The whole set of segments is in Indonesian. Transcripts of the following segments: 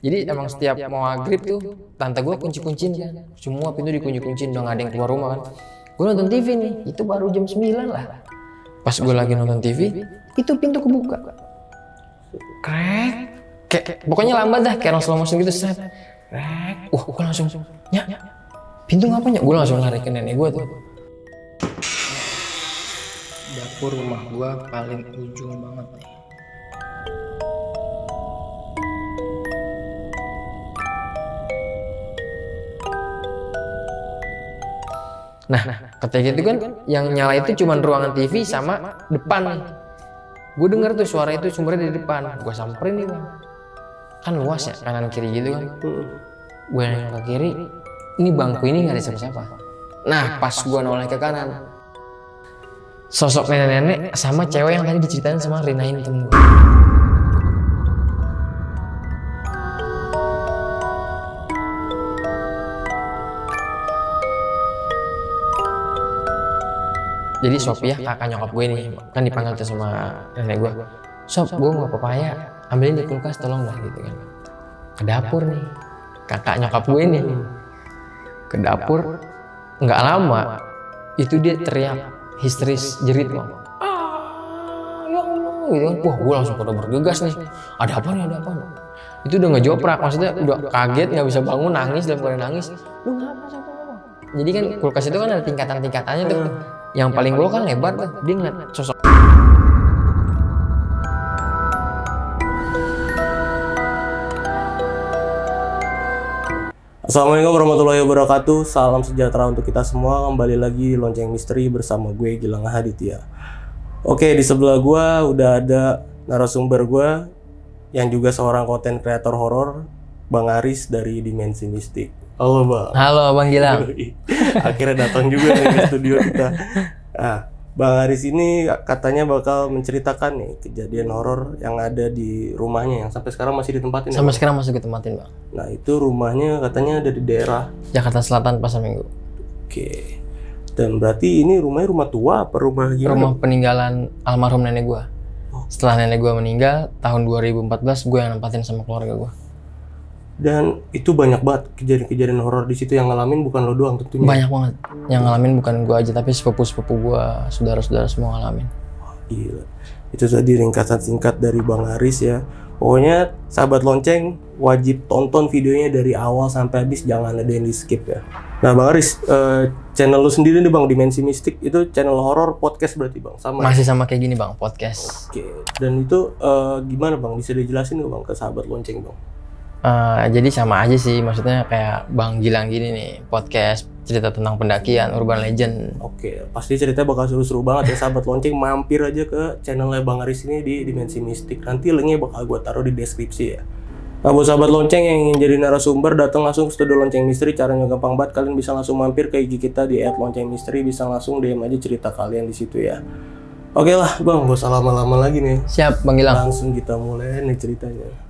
Jadi emang setiap mau maghrib tuh tante gue kunci-kuncin kan, semua pintu dikunci-kuncin, udah gak ada yang keluar rumah kan. Gue nonton TV nih, itu baru jam 9 lah. Pas gue lagi nonton TV, itu pintu kebuka. Krek, kayak pokoknya lambat dah, kayak orang slow motion gitu, set. Krek, wah gue langsung, ya, pintu ngapain ya? Gue langsung lari ke nenek gue tuh. Dapur rumah gue paling ujung banget nih. Nah, ketika itu kan yang nyala itu cuma ruangan TV sama depan nih. Gue denger tuh suara itu sumbernya di depan. Gue samperin nih bang. Kan luas ya, kanan kiri gitu kan. Gue nengok ke kiri, ini bangku ini gak ada siapa-siapa. Nah, pas gue noleh ke kanan, sosok nenek-nenek sama cewek yang tadi diceritain sama Rinain temen gue. Jadi Sophia kakak nyokap gue nih, kan dipanggil tuh sama nenek gue. Sob, gue mau papaya, ambilin di kulkas tolong dah gitu kan. Ke dapur nih, kakak nyokap gue nih. Ke dapur, nggak lama, itu dia teriak histeris jerit bang. Ya Allah, gitu kan. Wah, gue langsung pada bergegas nih. Ada apa nih, ada apa? Itu udah ngejoprak, maksudnya udah kaget, nggak bisa bangun, nangis, dalam keadaan nangis. Lu ngapa sampai apa? Jadi kan kulkas itu kan ada tingkatan-tingkatannya tuh. Yang paling bawah kan lebar tuh, dia ngeliat sosok. Assalamualaikum warahmatullahi wabarakatuh. Salam sejahtera untuk kita semua. Kembali lagi di Lonceng Misteri bersama gue Gilang Haditya. Oke, di sebelah gue udah ada narasumber gue yang juga seorang konten kreator horor, Bang Aris dari Dimensi Mistik. Halo Bang. Halo Bang Gilang. Akhirnya datang juga nih ke studio kita. Nah, Bang Aris ini katanya bakal menceritakan nih kejadian horor yang ada di rumahnya yang sampai sekarang masih ditempatin. Sampai sekarang masih ditempatin Bang. Nah, itu rumahnya katanya ada di daerah Jakarta Selatan Pasar Minggu. Oke. Dan berarti ini rumahnya rumah tua apa rumah gimana? Rumah peninggalan almarhum nenek gua. Setelah nenek gua meninggal tahun 2014, gue yang nempatin sama keluarga gua. Dan itu banyak banget kejadian-kejadian horor di situ yang ngalamin, bukan lo doang tentunya. Banyak banget. Yang ngalamin bukan gua aja, tapi sepupu-sepupu gua, saudara-saudara semua ngalamin. Gila. Itu tadi ringkasan singkat dari Bang Aris ya. Pokoknya sahabat lonceng wajib tonton videonya dari awal sampai habis, jangan ada yang di skip ya. Nah Bang Aris, channel lu sendiri nih Bang, Dimensi Mistik, itu channel horor podcast berarti Bang? Sama Masih ya? sama kayak gini Bang, podcast. Oke. Dan itu gimana Bang? Bisa dijelasin nggak Bang ke sahabat lonceng Bang? Jadi sama aja sih, maksudnya kayak Bang Gilang gini nih, podcast cerita tentang pendakian, urban legend. Oke, pasti ceritanya bakal seru-seru banget ya sahabat lonceng. Mampir aja ke channelnya Bang Aris ini di Dimensi Mistik. Nanti linknya bakal gue taruh di deskripsi ya. Nah buat sahabat lonceng yang ingin jadi narasumber, datang langsung ke studio Lonceng Misteri. Caranya gampang banget, kalian bisa langsung mampir ke IG kita di @loncengmisteri, bisa langsung DM aja cerita kalian di situ ya. Oke lah Bang, gak usah lama-lama lagi nih. Siap Bang Gilang. Langsung kita mulai nih ceritanya.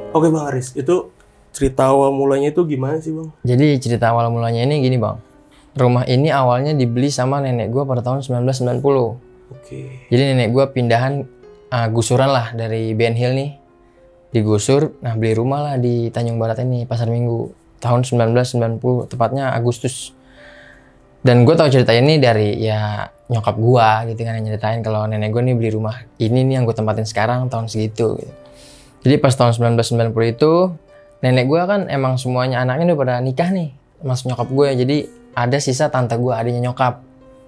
Oke Bang Aris, itu cerita awal mulanya itu gimana sih Bang? Jadi cerita awal mulanya ini gini Bang. Rumah ini awalnya dibeli sama nenek gua pada tahun 1990. Oke. Jadi nenek gua pindahan gusuran lah dari Ben Hill nih. Digusur, nah beli rumah lah di Tanjung Barat ini, Pasar Minggu. Tahun 1990, tepatnya Agustus. Dan gue tahu cerita ini dari ya nyokap gua gitu kan, yang nyeritain kalau nenek gua nih beli rumah ini nih yang gue tempatin sekarang tahun segitu gitu. Jadi pas tahun 1990 itu nenek gue kan emang semuanya anaknya udah pada nikah nih mas nyokap gue. Jadi ada sisa tante gue, adiknya nyokap.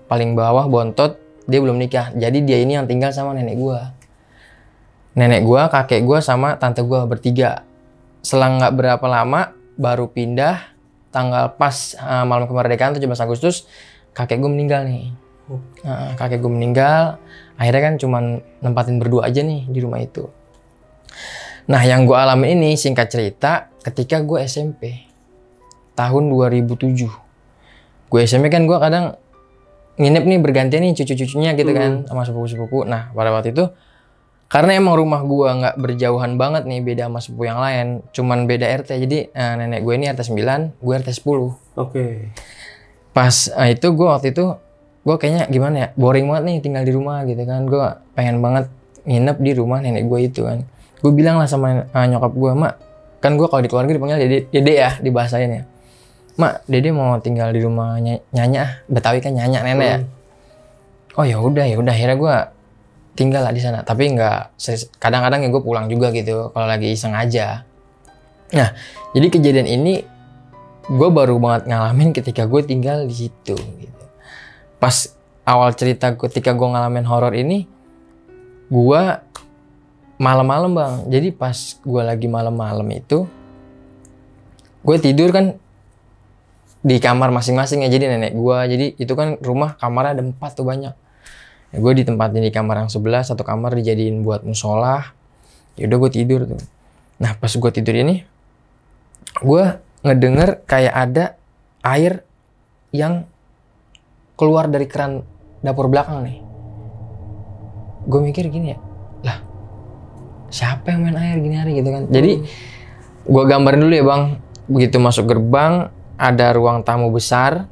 Paling bawah bontot, dia belum nikah. Jadi dia ini yang tinggal sama nenek gue. Nenek gue, kakek gue sama tante gue bertiga. Selang nggak berapa lama baru pindah tanggal pas malam kemerdekaan 17 Agustus kakek gue meninggal nih. Kakek gue meninggal, akhirnya kan cuman nempatin berdua aja nih di rumah itu. Nah yang gue alami ini singkat cerita ketika gue SMP tahun 2007. Gue SMP kan gue kadang nginep nih bergantian nih cucu-cucunya gitu kan sama sepupu-sepupu. Nah pada waktu itu karena emang rumah gue nggak berjauhan banget nih beda sama sepupu yang lain, cuman beda RT. Jadi nenek gue ini RT 9, gue RT 10. Oke. Pas itu gue waktu itu gue kayaknya gimana ya, boring banget nih tinggal di rumah gitu kan. Gue pengen banget nginep di rumah nenek gue itu kan. Gue bilang lah sama nyokap gue, mak, kan gue kalau di keluarga dipanggil dede ya, dibahasain ya. Mak, dede mau tinggal di rumah nyanya, Betawi kan nyanya nenek ya. Oh ya udah akhirnya gue tinggal lah di sana. Tapi nggak, kadang-kadang ya gue pulang juga gitu kalau lagi iseng aja. Nah jadi kejadian ini gue baru banget ngalamin ketika gue tinggal di situ gitu. Pas awal cerita ketika gue ngalamin horor ini, gue malam-malam bang. Jadi pas gue lagi malam-malam itu, gue tidur kan di kamar masing-masing ya. Jadi nenek gue, jadi itu kan rumah kamarnya ada 4 tuh banyak. Ya, gue ditempatin di kamar yang sebelah, satu kamar dijadiin buat musola. Ya udah gue tidur tuh. Nah pas gue tidur ini, gue ngedenger kayak ada air yang keluar dari keran dapur belakang nih. Gue mikir gini ya, lah siapa yang main air gini hari gitu kan. Jadi gue gambarin dulu ya bang. Begitu masuk gerbang ada ruang tamu besar,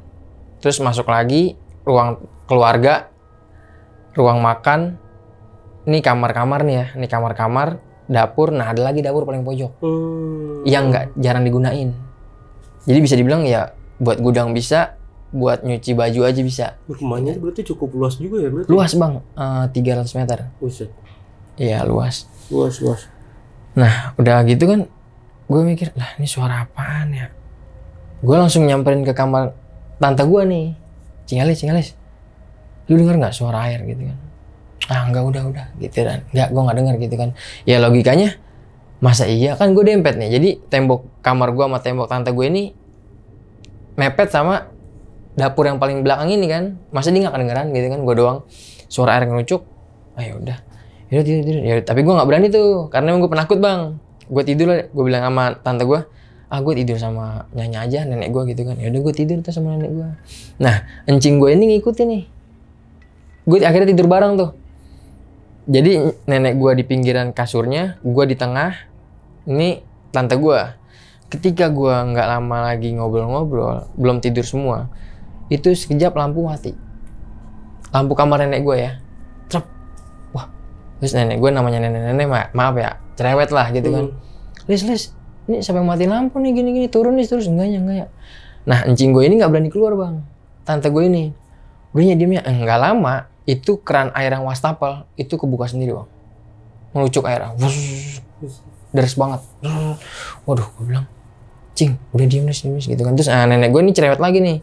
terus masuk lagi ruang keluarga, ruang makan, ini kamar-kamar nih ya, ini kamar-kamar, dapur. Nah ada lagi dapur paling pojok yang nggak jarang digunain. Jadi bisa dibilang ya buat gudang bisa, buat nyuci baju aja bisa. Rumahnya berarti cukup luas juga ya berarti? Luas bang, 300 meter. Buset. Iya luas. Luas. Nah udah gitu kan, gue mikir lah ini suara apaan ya. Gue langsung nyamperin ke kamar tante gue nih, Cingalis, lu denger nggak suara air gitu kan? Ah enggak, udah gitu kan. Enggak, gue nggak denger gitu kan. Ya logikanya masa iya, kan gue dempet nih. Jadi tembok kamar gue sama tembok tante gue ini mepet sama dapur yang paling belakang ini kan. Masa dia nggak kedengeran gitu kan? Gue doang suara air ngerucuk. Ayo udah tidur. Ya, tapi gue nggak berani tuh karena emang gue penakut bang. Gue tidur lah, gue bilang sama tante gue, gue tidur sama nyanya aja, nenek gue gitu kan. Ya udah gue tidur tuh sama nenek gue. Nah encing gue ini ngikutin nih. Gue akhirnya tidur bareng tuh. Jadi nenek gue di pinggiran kasurnya, gue di tengah, ini tante gue. Ketika gue nggak lama lagi ngobrol-ngobrol, belum tidur semua, itu sekejap lampu mati. Lampu kamar nenek gue ya. Trep. Wah. Terus nenek gue namanya nenek-nenek, maaf ya, cerewet lah gitu kan. Lis, ini siapa yang matiin lampu nih gini-gini, turun nih terus. Enggak ya. Nah encing gue ini nggak berani keluar bang. Tante gue ini. Udah diamnya, enggak lama, itu keran air yang wastafel, itu kebuka sendiri bang. Melucuk air. Deres banget. Waduh, gue bilang, Cing, udah diem gitu kan. Terus nenek gue ini cerewet lagi nih.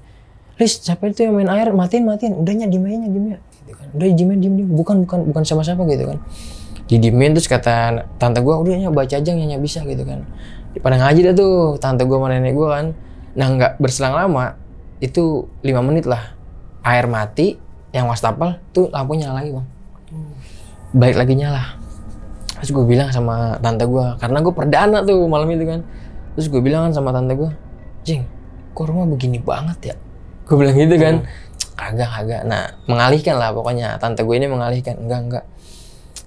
Lis, siapa itu yang main air? Matiin. Udahnya diem ya. Gitu kan. Udah diem. Bukan siapa-siapa gitu kan. Didiemin terus kata tante gue, udahnya baca aja nyanyi bisa gitu kan. Pada ngaji dah tuh tante gue sama nenek gue kan. Nah nggak berselang lama, itu 5 menit lah. Air mati, yang wastafel tuh lampu nyala lagi bang. Balik lagi nyala. Terus gue bilang sama tante gue, karena gue perdana tuh malam itu kan. Terus gue bilang kan sama tante gue, Jing, kok rumah begini banget ya? Gue bilang gitu kan. Kagak. Nah mengalihkan lah pokoknya. Tante gue ini mengalihkan. Enggak.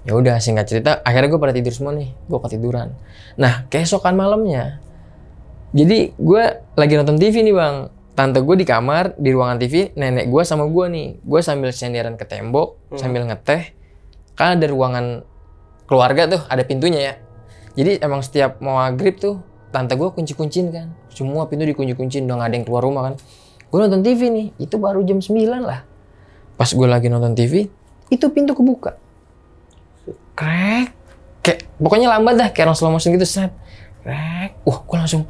Ya udah singkat cerita, akhirnya gue pada tidur semua nih. Gue ketiduran. Nah keesokan malamnya, jadi gue lagi nonton TV nih bang. Tante gue di kamar, di ruangan TV, nenek gue sama gue nih. Gue sambil senderan ke tembok, sambil ngeteh. Kan ada ruangan keluarga tuh, ada pintunya ya. Jadi emang setiap mau maghrib tuh, tante gue kunci-kuncin kan. Semua pintu dikunci-kuncin, udah gak ada yang keluar rumah kan. Gue nonton TV nih, itu baru jam 9 lah. Pas gue lagi nonton TV, itu pintu kebuka. Krek. Kayak, pokoknya lambat dah, kayak orang slow motion gitu, set. Krek. Wah, gue langsung,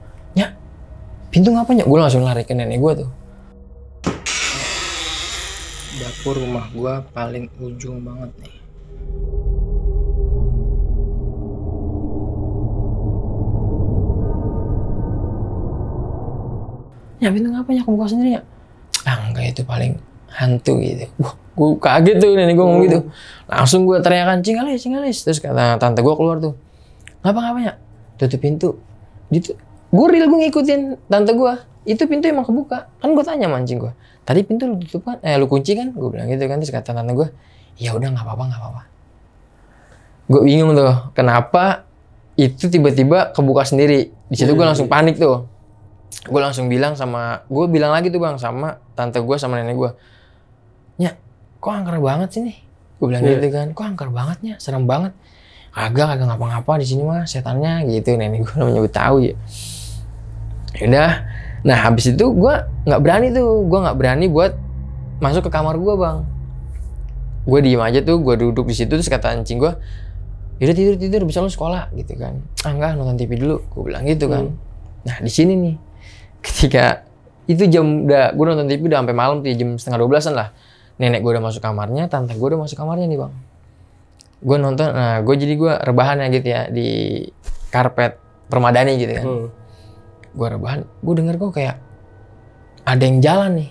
pintu ngapanya? Gue langsung lari ke nenek gue tuh. Dapur rumah gue paling ujung banget nih. Ya pintu ngapanya kebuka sendiri ya? Ah enggak, itu paling hantu gitu. Wah, gue kaget tuh nenek gue ngomong gitu. Langsung gue teriakan, Cingalis. Terus kata tante gue keluar tuh. Ngapa-ngapanya? Tutup pintu. Gitu. Gue real gue ngikutin tante gue. Itu pintu emang kebuka. Kan gue tanya mancing gue. Tadi pintu lu tutup kan? Lu kunci kan? Gue bilang gitu kan. Terus kata tante gue, ya udah nggak apa-apa. Gue bingung tuh. Kenapa itu tiba-tiba kebuka sendiri? Di situ gue langsung panik tuh. Gue langsung bilang lagi tuh bang sama tante gue sama nenek gue, Nya, kok angker banget sih nih? Gue bilang gitu kan, kok angker banget Nya, serem banget. Kagak ngapa-ngapa di sini mah setannya gitu. Nenek gue namanya Betawi ya. Yaudah, nah habis itu gue nggak berani buat masuk ke kamar gue bang. Gue diem aja tuh, gue duduk di situ terus kata anjing gue, yaudah tidur bisa lu sekolah gitu kan. Enggak, nonton TV dulu, gue bilang gitu kan. Nah di sini nih, ketika itu gue nonton TV udah sampai malam tuh, jam 11:30 lah. Nenek gue udah masuk kamarnya, tante gue udah masuk kamarnya nih bang. Gue nonton, nah gue rebahan gitu ya di karpet permadani gitu kan. Gue rebahan, gue denger kok kayak ada yang jalan nih,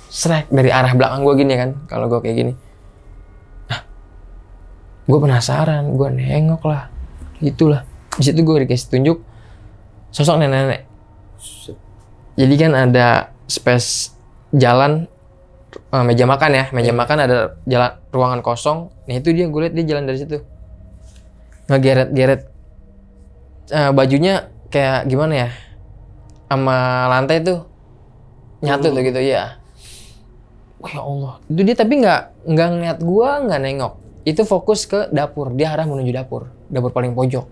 srek dari arah belakang gue gini kan. Kalau gue kayak gini, gue penasaran, gue nengok lah, gitulah. Di situ gue dikasih tunjuk sosok nenek-nenek. Jadi kan ada space jalan, meja makan ada jalan ruangan kosong. Nah itu gue lihat dia jalan dari situ, ngegeret bajunya kayak gimana ya, sama lantai tuh nyatu tuh gitu ya. Wah ya Allah, itu dia tapi nggak ngeliat gue, nggak nengok. Itu fokus ke dapur, dia arah menuju dapur paling pojok.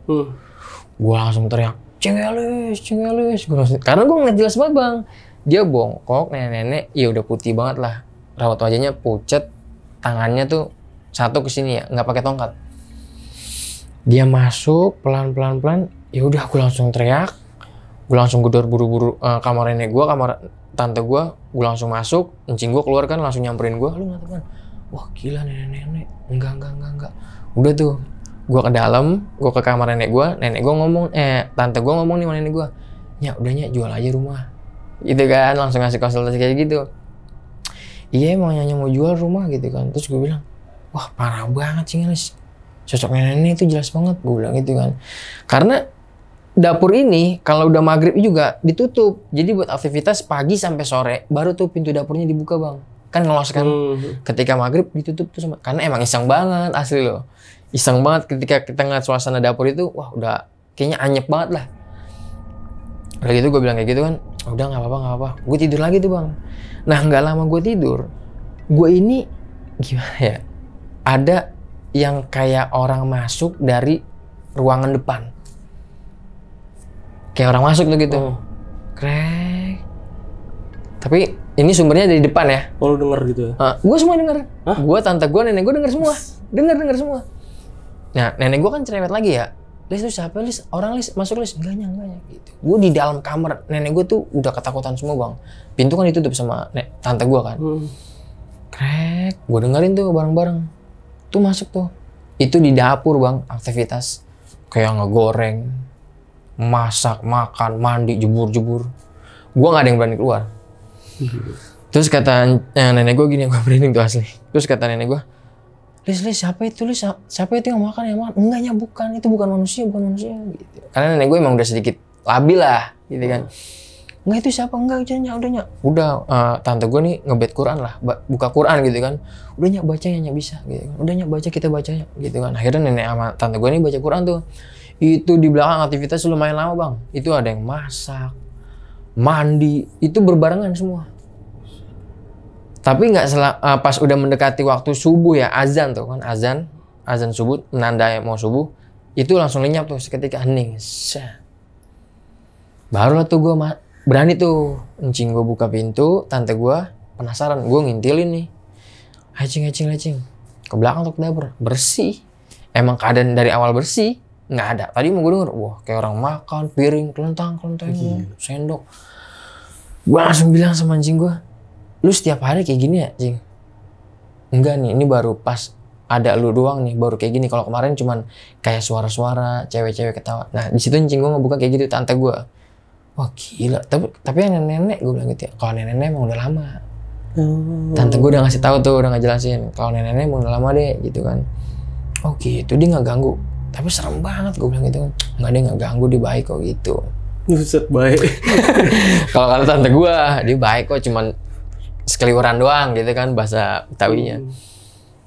Gue langsung teriak, Cingalis. Karena gue ngeliat jelas banget bang, dia bongkok, nenek-nenek, ya udah putih banget lah, rawat wajahnya pucet, tangannya tuh satu kesini ya, nggak pakai tongkat. Dia masuk pelan, ya udah aku langsung teriak, gue langsung gedor buru-buru kamar nenek gue, kamar tante gue langsung masuk, encing gue keluar kan langsung nyamperin gue, lu ngatakan, wah gila nenek-nenek, enggak. Udah tuh, gue ke dalam, gue ke kamar nenek gue ngomong, tante gue ngomong nih sama nenek gue, Nya udahnya jual aja rumah, gitu kan, langsung ngasih konsultasi kayak gitu. Iya emang Nya mau jual rumah gitu kan. Terus gue bilang, wah parah banget sih Ngalis, sosok nenek itu jelas banget, gue bilang gitu kan. Karena dapur ini kalau udah maghrib juga ditutup, jadi buat aktivitas pagi sampai sore baru tuh pintu dapurnya dibuka bang. Kan ngelos kan, ketika maghrib ditutup tuh karena emang iseng banget asli loh. Iseng banget ketika kita ngeliat suasana dapur itu, wah udah kayaknya anyep banget lah. Udah gitu gue bilang kayak gitu kan, udah nggak apa-apa. Gue tidur lagi tuh bang. Nah nggak lama gue tidur, gue ini gimana ya? Ada yang kayak orang masuk dari ruangan depan. Kayak orang masuk tuh gitu. Krek. Tapi ini sumbernya dari depan ya. Oh lu denger gitu ya? Gue semua denger. Gue, tante gue, nenek gue denger semua. Denger semua. Nah nenek gue kan cerewet lagi ya. Lis tuh siapa Lis? Orang Lis, masuk Lis. Enggaknya gitu. Gue di dalam kamar, nenek gue tuh udah ketakutan semua bang. Pintu kan ditutup sama tante gue kan. Krek, gue dengerin tuh bareng-bareng. Tuh masuk tuh. Itu di dapur bang, aktivitas. Kayak ngegoreng, masak, makan, mandi, jebur. Gue gak ada yang berani keluar. Terus kata nenek gue gini, gue merinding tuh asli. Terus kata nenek gue, Lis, siapa itu Lis? Siapa itu yang makan? Enggaknya bukan, itu bukan manusia gitu. Karena nenek gue emang udah sedikit labil lah, gitu kan. Enggak itu siapa? Enggak, udahnya. Udah, tante gue nih ngebet Quran lah, buka Quran gitu kan. Udahnya bacanya bisa gitu kan. Udahnya baca, kita bacanya gitu kan. Akhirnya nenek sama tante gue nih baca Quran tuh. Itu di belakang aktivitas lumayan lama bang. Itu ada yang masak, mandi, itu berbarengan semua. Tapi nggak pas udah mendekati waktu subuh ya, azan tuh kan, azan subuh, menandai mau subuh, itu langsung lenyap tuh seketika hening. Barulah tuh gue berani tuh, encing gue buka pintu, tante gue penasaran, gue ngintilin nih, lecing, ke belakang tuh ke dapur, bersih, emang keadaan dari awal bersih, nggak ada. Tadi mau gue denger, wah kayak orang makan, piring, kelentang, sendok. Gue langsung bilang sama encing gue, lu setiap hari kayak gini ya, Cing? Enggak nih, ini baru pas ada lu doang nih, baru kayak gini. Kalau kemarin cuman kayak suara-suara, cewek-cewek ketawa. Nah, di situ Cing gue ngebuka kayak gitu, tante gue. wah gila. Tapi yang nenek gue bilang gitu ya. Kalau nenek emang udah lama. Tante gue udah ngasih tahu tuh, udah ngejelasin. Kalau nenek emang udah lama deh gitu kan. Oh gitu, dia nggak ganggu. Tapi serem banget gue bilang gitu kan. Nggak, dia nggak ganggu, dia baik kok gitu. Buset, baik. Kalau kata tante gue, dia baik kok, cuman sekeliweran doang gitu kan bahasa Betawinya.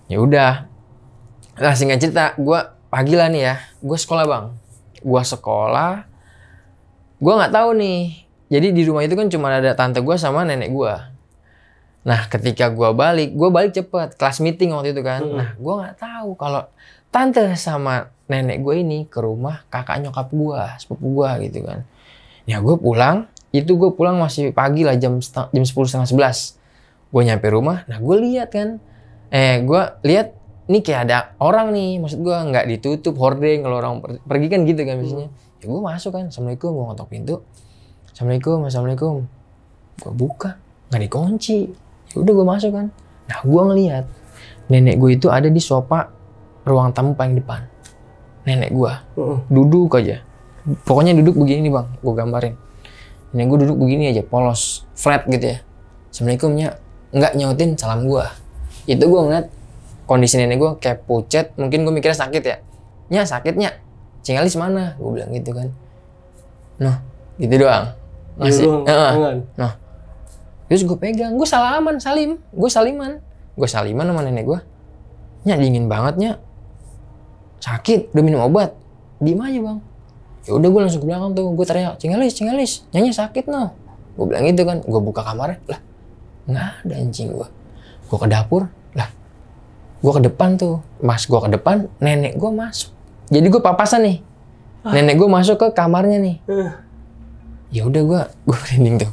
Ya udah. Nah singkat cerita, gue pagi lah nih ya, gue sekolah bang. Gue sekolah, gue nggak tahu nih. Jadi di rumah itu kan cuma ada tante gue sama nenek gue. Nah ketika gue balik cepet, kelas meeting waktu itu kan. Nah gue nggak tahu kalau tante sama nenek gue ini ke rumah kakak nyokap gue, sepupu gue gitu kan. Ya gue pulang masih pagi lah, jam 10:30, 11. Gue nyampe rumah, nah gue lihat kan, gue lihat ini kayak ada orang nih, maksud gue nggak ditutup hordeng, kalau orang pergi kan gitu kan biasanya. Ya gue masuk kan, assalamualaikum, gue ngetok pintu, assalamualaikum, gue buka, nggak dikunci, ya udah gue masuk kan. Nah gue ngelihat nenek gue itu ada di sofa ruang tamu paling depan, nenek gue duduk aja, pokoknya duduk begini nih bang, gue gambarin, nenek gue duduk begini aja, polos, flat gitu ya, assalamualaikum nya, nggak nyautin salam gue. Itu gue ngeliat kondisi nenek gue kayak pucet, mungkin gue mikirnya sakit ya. Nya sakitnya, Cingalis mana? Gue bilang gitu kan. Noh, gitu doang. Masih. Noh. Terus gue pegang, gue saliman sama nenek gue. Nya dingin banget nya. Sakit, udah minum obat. Diem aja bang. Ya udah gue langsung ke belakang tuh, gue teriak, Cingalis, Nyanya sakit noh. Gue bilang gitu kan, gue buka kamarnya, lah nggak ada anjing gue. Gue ke dapur, lah gue ke depan tuh, gue ke depan, nenek gue masuk. Jadi gue papasan nih, nenek gue masuk ke kamarnya nih. Ya udah gue merinding tuh.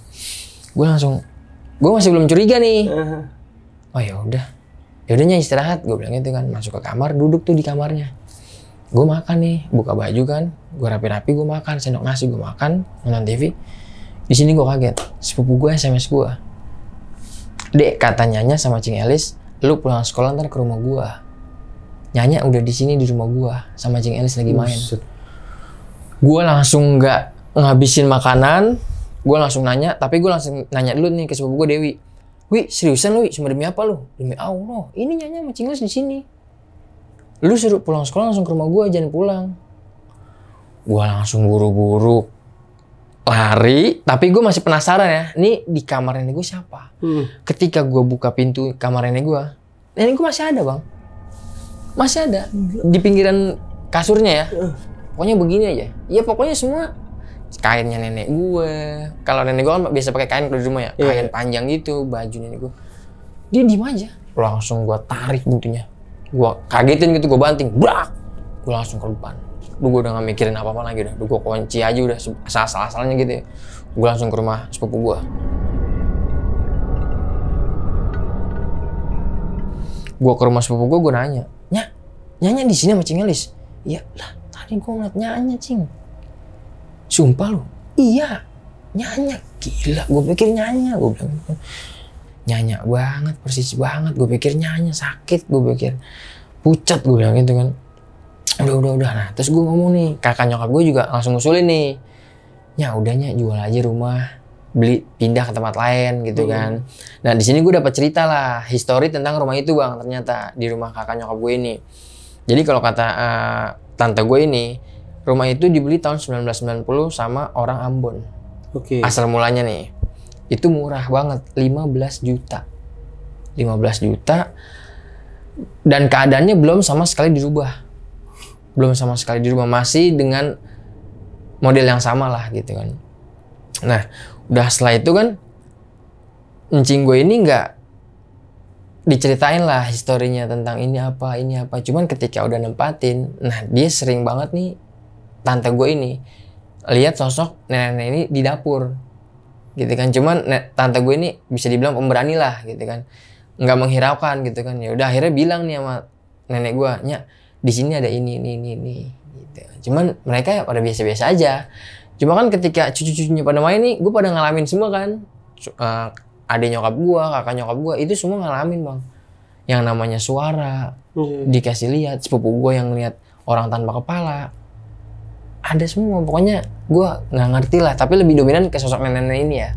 Gue masih belum curiga nih. Oh ya udahnya istirahat, gue bilang gitu kan. Masuk ke kamar, duduk tuh di kamarnya. Gue makan nih, buka baju kan, gue rapi-rapi, gue makan, sendok nasi gue makan, nonton TV. Di sini gue kaget, sepupu gue SMS gue. Dek, kata Nyanya sama Cing Elis, lu pulang sekolah ntar ke rumah gua. Nyanya udah di sini di rumah gua sama Cing Elis lagi main. Gua langsung nggak ngabisin makanan, gua langsung nanya, tapi gua langsung nanya dulu nih ke sepupu gua Dewi. Wi, seriusan lu, cuma demi apa lu? Demi Allah, ini Nyanya sama Cing Elis di sini. Lu suruh pulang sekolah langsung ke rumah gua, jangan pulang. Gua langsung buru-buru lari, tapi gue masih penasaran ya, ini di kamar nenek gue siapa? Ketika gue buka pintu kamar nenek gue masih ada bang, masih ada di pinggiran kasurnya ya. Pokoknya begini aja, ya pokoknya semua kainnya nenek gue. Kalau nenek gue kan biasa pakai kain kalau di rumah ya, kain panjang gitu, baju nenek gue. Dia diem aja, langsung gue tarik pintunya, gue kagetin gitu, gue banting, brak, gue langsung ke depan. Gue udah gak mikirin apa-apa lagi udah. Gue kunci aja udah asal-asalnya gitu ya. Gue langsung ke rumah sepupu gue. Gue ke rumah sepupu gue nanya, Nyanya di sini sama Cing Elis? Iya lah, tadi gue ngeliat Nyanya Cing. Sumpah lu? Iya, Nyanya. Gila, gue pikir Nyanya. Gue bilang, Nyanya banget, persis banget. Gue pikir Nyanya sakit, gue pikir pucat, gue bilang gitu kan. Udah. Nah, terus gue ngomong nih, kakak nyokap gue juga langsung ngusulin nih. Ya udahnya jual aja rumah, pindah ke tempat lain gitu kan. Nah, di sini gue dapat cerita lah, histori tentang rumah itu bang, ternyata di rumah kakak nyokap gue ini. Jadi kalau kata tante gue ini, rumah itu dibeli tahun 1990 sama orang Ambon. Asal mulanya nih, itu murah banget, 15 juta. 15 juta, dan keadaannya belum sama sekali dirubah. Masih dengan model yang sama lah gitu kan. Nah, udah setelah itu kan encing gue ini nggak diceritain lah historinya tentang ini apa. Cuman ketika udah nempatin, nah dia sering banget nih tante gue ini lihat sosok nenek ini di dapur gitu kan. Cuman tante gue ini bisa dibilang pemberani lah gitu kan, nggak menghiraukan gitu kan. Ya udah akhirnya bilang nih sama nenek gue, Nya di sini ada ini gitu. Cuman mereka pada biasa-biasa aja. Cuma kan ketika cucu-cucunya pada main nih, gue pada ngalamin semua kan. Adik nyokap gue, kakak nyokap gue, itu semua ngalamin bang. Yang namanya suara, dikasih lihat, sepupu gue yang lihat orang tanpa kepala. ada semua. Pokoknya gue nggak ngerti lah, tapi lebih dominan ke sosok nenek-nenek ini ya.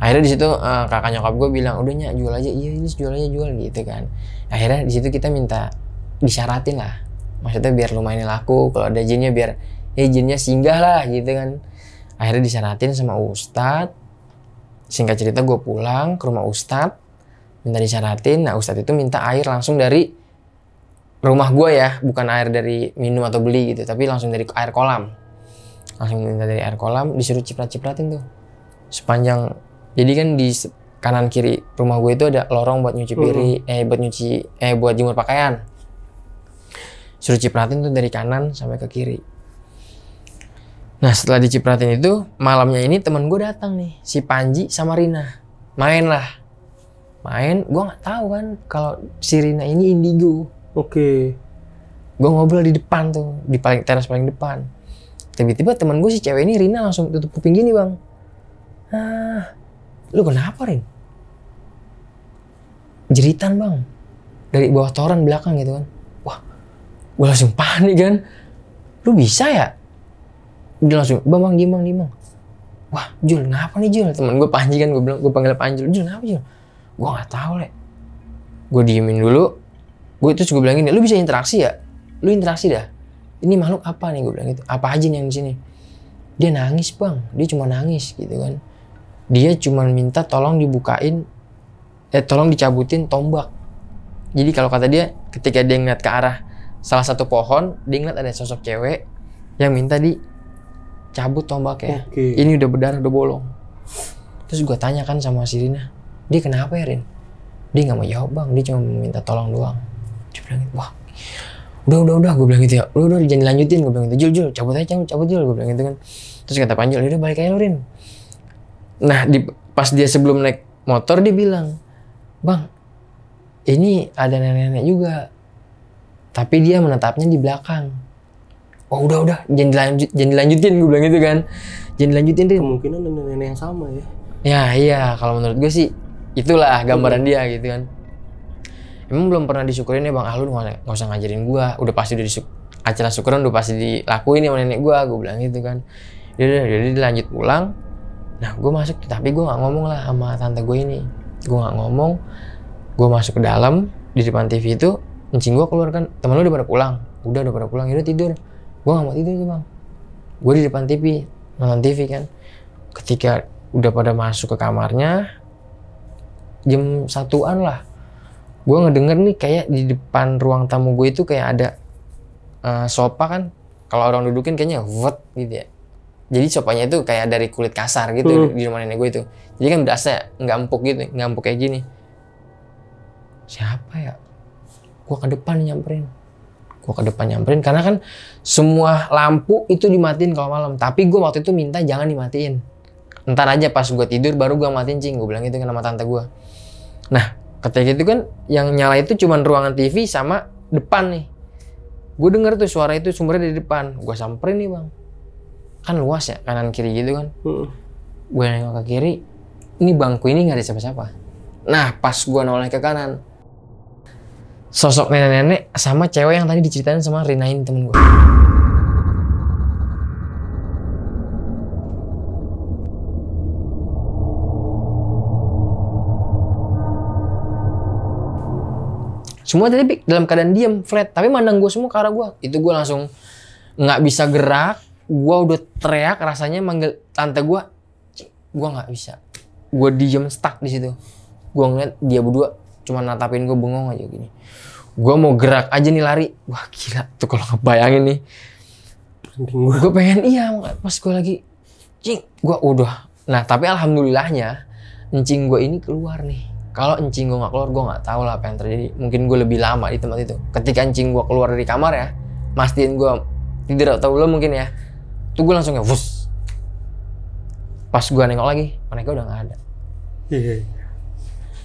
Akhirnya di situ kakak nyokap gue bilang, udah Nyak jual aja. Iya ini jual aja, jual gitu kan. Akhirnya di situ kita minta disyaratin lah, maksudnya biar lumayan laku, kalau ada jinnya biar jinnya singgah lah gitu kan. Akhirnya disyaratin sama ustadz. Singkat cerita gue pulang ke rumah ustadz, minta disyaratin. Nah ustadz itu minta air langsung dari rumah gue ya, bukan air dari minum atau beli gitu, tapi langsung dari air kolam. Langsung minta dari air kolam, disuruh ciprat-cipratin tuh sepanjang. Jadi kan di kanan kiri rumah gue itu ada lorong buat nyuci piring, buat jemur pakaian. Suruh cipratin tuh dari kanan sampai ke kiri. Nah setelah dicipratin itu, malamnya ini teman gue datang nih, si Panji sama Rina. Main, gue nggak tahu kan kalau si Rina ini indigo. Oke. Gue ngobrol di depan tuh, di teras paling depan. Tiba-tiba teman gue si cewek ini, Rina, langsung tutup kuping gini, Bang. Lu kenapa, Rin? Jeritan, Bang. Dari bawah toran belakang gitu kan. Wah, gue langsung panik kan. Lu bisa ya? Dia langsung, bang, diem bang. Wah, Jul, kenapa nih Jul? Temen gue Panji kan, gue panggil Panji. Jul, kenapa Jul? Gue nggak tahu, Le. Gue diemin dulu. Gue bilang gini, lu bisa interaksi ya? Lu interaksi dah. Ini makhluk apa nih, gue bilang gitu. Apa aja nih yang di sini? Dia nangis, Bang. Dia cuma nangis gitu kan. Dia cuma minta tolong tolong dicabutin tombak. Jadi kalau kata dia, ketika dia ngeliat ke arah salah satu pohon, dia ngeliat ada sosok cewek yang minta dicabut tombaknya. Ini udah berdarah, udah bolong. Terus gue tanya kan sama si Rina, dia kenapa ya, Rin? Dia nggak mau jawab, Bang. Dia cuma minta tolong doang. Dia bilang, wah, udah, gue bilang gitu ya. Udah, jangan dilanjutin, gue bilang gitu. Jul, cabut Jul, gue bilang gitu kan. Terus kata Panji, udah balik aja lu, Rin. Nah, pas dia sebelum naik motor, dia bilang, Bang, ini ada nenek-nenek juga. Tapi dia menetapnya di belakang. Oh udah, jangan dilanjutin, gue bilang gitu kan. Jangan dilanjutin, Rin. Kemungkinan nenek-nenek yang sama ya. Ya iya, kalau menurut gue sih itulah gambaran dia gitu kan. Emang belum pernah disyukurin ya Bang, lu nggak usah ngajarin gue. Udah pasti acara syukuran udah pasti dilakuin sama nenek gue bilang gitu kan. Jadi dilanjut pulang. Nah gue masuk, tapi gue nggak ngomong lah sama tante gue ini. Gue nggak ngomong. Gue masuk ke dalam, di depan TV itu, encing gue keluar kan. Temen lu udah pada pulang? Udah pada pulang, yaudah tidur. Gue gak mau tidur tuh Bang. Gue di depan TV, nonton TV kan. Ketika udah pada masuk ke kamarnya, jam 1-an lah, gue ngedenger nih kayak di depan ruang tamu gue itu kayak ada sofa kan. Kalau orang dudukin kayaknya gitu ya. Jadi sofanya itu kayak dari kulit kasar gitu di rumah nenek gue itu. Jadi kan berasa nggak empuk gitu, nggak empuk kayak gini. Siapa ya? Gue ke depan nyamperin karena kan semua lampu itu dimatiin kalau malam. Tapi gue waktu itu minta jangan dimatiin. Ntar aja pas gue tidur baru gue matiin, Cing. Gue bilang gitu kan sama tante gue. Nah ketika itu kan yang nyala itu cuma ruangan TV sama depan nih. Gue denger tuh suara itu sumbernya dari depan. Gue samperin nih Bang. Kan luas ya kanan kiri gitu kan. Gue nengok ke kiri, ini bangku ini nggak ada siapa-siapa. Nah pas gue noleh ke kanan, sosok nenek-nenek sama cewek yang tadi diceritain sama Rina ini temen gue. Semua tadi dalam keadaan diam, flat, tapi mandang gue semua ke arah gue. Itu gue langsung nggak bisa gerak. Gue udah teriak rasanya manggil tante gue nggak bisa. Gue diem stuck di situ. Gue ngeliat dia berdua cuma natapin gue bengong aja gini. Gue mau gerak aja nih lari. Wah gila tuh kalau ngebayangin nih. Gue pengen pas gue lagi Cing, gue udah. Nah tapi alhamdulillahnya encing gue ini keluar nih. Kalau encing gue nggak keluar, gue nggak tahu lah apa yang terjadi. Mungkin gue lebih lama di tempat itu. Ketika encing gue keluar dari kamar ya, mastiin gue tidur atau belum mungkin ya. Tuh gue langsung wus. Pas gue nengok lagi, mereka udah nggak ada.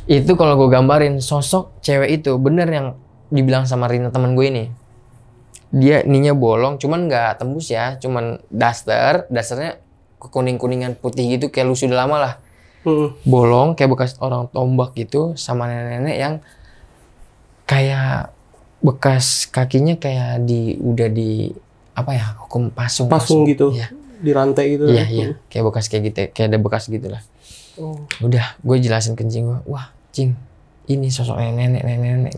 Itu kalau gue gambarin sosok cewek itu bener yang dibilang sama Rina teman gue ini. Dia ininya bolong, cuman nggak tembus ya, cuman dasternya kuning-kuningan putih gitu kayak lusuh udah lama lah. Bolong kayak bekas orang tombak gitu, sama nenek-nenek yang kayak bekas kakinya kayak udah di apa ya, hukum pasung gitu. Iya. Di rantai gitu. Iya, kayak bekas kayak gitu, kayak ada bekas gitu lah. Udah, gue jelasin ke Cing gue, wah Cing, ini sosok nenek,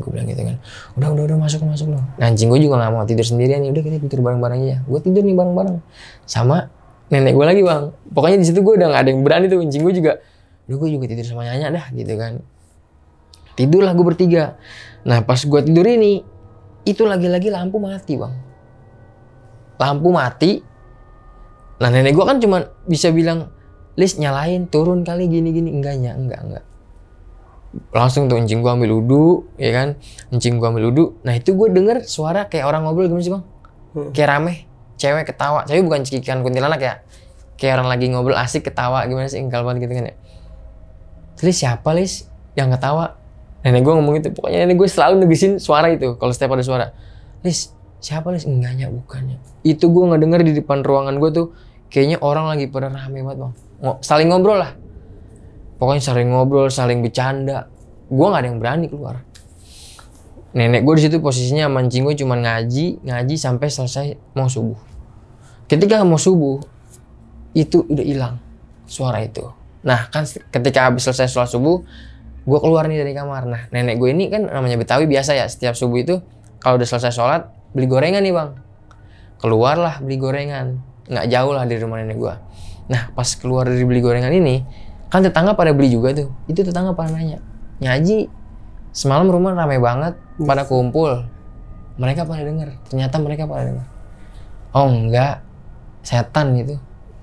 gue bilang gitu kan. Udah masuk loh. Nah Cing gue juga nggak mau tidur sendirian nih, udah kita tidur bareng-bareng aja. Gue tidur nih bareng-bareng sama nenek gue lagi bang. Pokoknya di situ gue udah nggak ada yang berani tuh. Cing gue juga, udah gue juga tidur sama Nyanya dah gitu kan. Tidurlah gue bertiga. Nah pas gue tidur ini, itu lagi-lagi lampu mati bang. Lampu mati. Nah nenek gue kan cuma bisa bilang, Lis nyalain, turun kali gini-gini. Enggak. Langsung tuh encing gue ambil wudu, ya kan. Encing gue ambil wudu. Nah itu gue denger suara kayak orang ngobrol gimana sih bang? Kayak rame, cewek ketawa. Tapi bukan cekikan kuntilanak ya. Kayak orang lagi ngobrol asik ketawa gimana sih, engkal banget gitu kan ya. Lis siapa Lis yang ketawa? Nenek gue ngomong gitu. Pokoknya nenek gue selalu negesin suara itu. Kalau setiap ada suara, Lis siapa Lis? Enggaknya, bukannya. Itu gue ngedenger di depan ruangan gue tuh. Kayaknya orang lagi pada rame banget bang. Saling ngobrol lah. Pokoknya saling ngobrol, saling bercanda. Gue nggak ada yang berani keluar. Nenek gue di situ posisinya sama encing gue cuma ngaji sampai selesai mau subuh. Ketika mau subuh, itu udah hilang suara itu. Nah kan ketika habis selesai sholat subuh, gue keluar nih dari kamar. Nah nenek gue ini kan namanya Betawi biasa ya. Setiap subuh itu kalau udah selesai sholat, beli gorengan nih bang. Keluarlah beli gorengan. Nggak jauh lah dari rumah nenek gue. Nah pas keluar dari beli gorengan ini, kan tetangga pada beli juga tuh. Itu tetangga pada nanya, Nyaji semalam rumah ramai banget, pada kumpul. Mereka pada denger. Ternyata mereka pada denger. Oh enggak, setan gitu.